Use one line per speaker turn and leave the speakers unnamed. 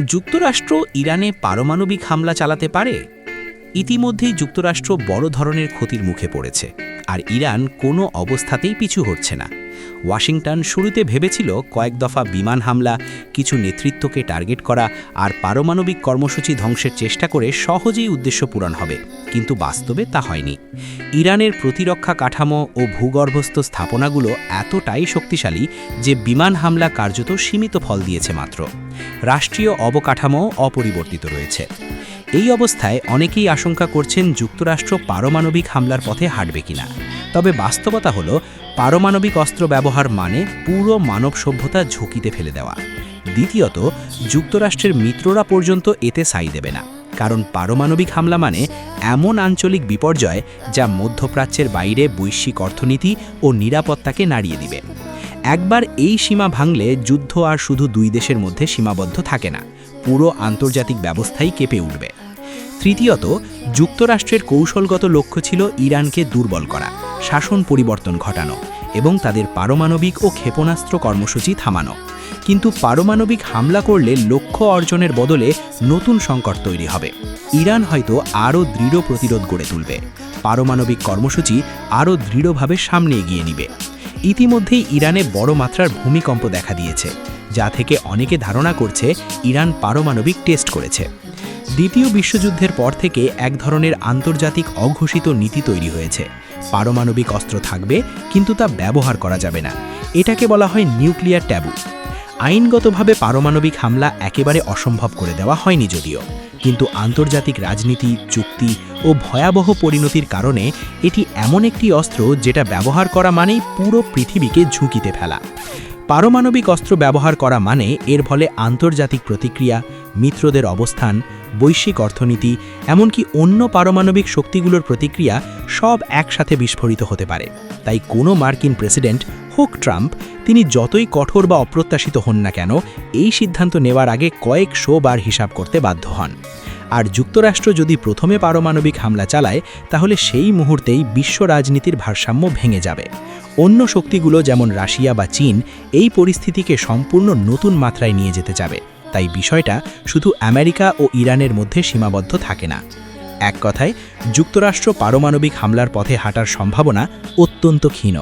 যুক্তরাষ্ট্র ইরানে পারমাণবিক হামলা চালাতে পারে? ইতিমধ্যেই যুক্তরাষ্ট্র বড় ধরনের ক্ষতির মুখে পড়েছে, আর ইরান কোনো অবস্থাতেই পিছু হটছে না। ওয়াশিংটন শুরুতে ভেবেছিল কয়েক দফা বিমান হামলা, কিছু নেতৃত্বকে টার্গেট করা আর পারমাণবিক কর্মসূচি ধ্বংসের চেষ্টা করে সহজেই উদ্দেশ্য পূরণ হবে, কিন্তু বাস্তবে তা হয়নি। ইরানের প্রতিরক্ষা কাঠামো ও ভূগর্ভস্থ স্থাপনাগুলো এতটাই শক্তিশালী যে বিমান হামলা কার্যত সীমিত ফল দিয়েছে মাত্র। রাষ্ট্রীয় অবকাঠামো অপরিবর্তিত রয়েছে। এই অবস্থায় অনেকেই আশঙ্কা করছেন যুক্তরাষ্ট্র পারমাণবিক হামলার পথে হাঁটবে কিনা। তবে বাস্তবতা হলো, পারমাণবিক অস্ত্র ব্যবহার মানে পুরো মানব সভ্যতা ঝুঁকিতে ফেলে দেওয়া। দ্বিতীয়ত, যুক্তরাষ্ট্রের মিত্ররা পর্যন্ত এতে সাই দেবে না, কারণ পারমাণবিক হামলা মানে এমন আঞ্চলিক বিপর্যয় যা মধ্যপ্রাচ্যের বাইরে বৈশ্বিক অর্থনীতি ও নিরাপত্তাকে নাড়িয়ে দিবে। একবার এই সীমা ভাঙলে যুদ্ধ আর শুধু দুই দেশের মধ্যে সীমাবদ্ধ থাকে না, পুরো আন্তর্জাতিক ব্যবস্থাই কেঁপে উঠবে। তৃতীয়ত, যুক্তরাষ্ট্রের কৌশলগত লক্ষ্য ছিল ইরানকে দুর্বল করা, শাসন পরিবর্তন ঘটানো এবং তাদের পারমাণবিক ও ক্ষেপণাস্ত্র কর্মসূচি থামানো। কিন্তু পারমাণবিক হামলা করলে লক্ষ্য অর্জনের বদলে নতুন সংকট তৈরি হবে। ইরান হয়তো আরও দৃঢ় প্রতিরোধ গড়ে তুলবে, পারমাণবিক কর্মসূচি আরও দৃঢ়ভাবে সামনে এগিয়ে নিবে। ইতিমধ্যেই ইরানে বড় মাত্রার ভূমিকম্প দেখা দিয়েছে, যা থেকে অনেকে ধারণা করছে ইরান পারমাণবিক টেস্ট করেছে। দ্বিতীয় বিশ্বযুদ্ধের পর থেকে এক ধরনের আন্তর্জাতিক অঘোষিত নীতি তৈরি হয়েছে। পারমাণবিক অস্ত্র থাকবে, কিন্তু তা ব্যবহার করা যাবে না। এটাকে বলা হয় নিউক্লিয়ার ট্যাবু। আইনগতভাবে পারমাণবিক হামলা একেবারে অসম্ভব করে দেওয়া হয়নি যদিও, কিন্তু আন্তর্জাতিক রাজনীতি, চুক্তি ও ভয়াবহ পরিণতির কারণে এটি এমন একটি অস্ত্র যেটা ব্যবহার করা মানেই পুরো পৃথিবীকে ঝুঁকিতে ফেলা। পারমাণবিক অস্ত্র ব্যবহার করা মানে এর ফলে আন্তর্জাতিক প্রতিক্রিয়া, মিত্রদের অবস্থান, বৈশ্বিক অর্থনীতি, এমনকি অন্য পারমাণবিক শক্তিগুলোর প্রতিক্রিয়া সব একসাথে বিস্ফোরিত হতে পারে। তাই কোনো মার্কিন প্রেসিডেন্ট হোক ট্রাম্প, তিনি যতই কঠোর বা অপ্রত্যাশিত হন না কেন, এই সিদ্ধান্ত নেওয়ার আগে কয়েকশো বার হিসাব করতে বাধ্য হন। আর যুক্তরাষ্ট্র যদি প্রথমে পারমাণবিক হামলা চালায়, তাহলে সেই মুহূর্তেই বিশ্ব রাজনীতির ভারসাম্য ভেঙে যাবে। অন্য শক্তিগুলো যেমন রাশিয়া বা চীন এই পরিস্থিতিকে সম্পূর্ণ নতুন মাত্রায় নিয়ে যেতে যাবে। তাই বিষয়টা শুধু আমেরিকা ও ইরানের মধ্যে সীমাবদ্ধ থাকে না। এক কথায়, যুক্তরাষ্ট্র পারমাণবিক হামলার পথে হাঁটার সম্ভাবনা অত্যন্ত ক্ষীণ।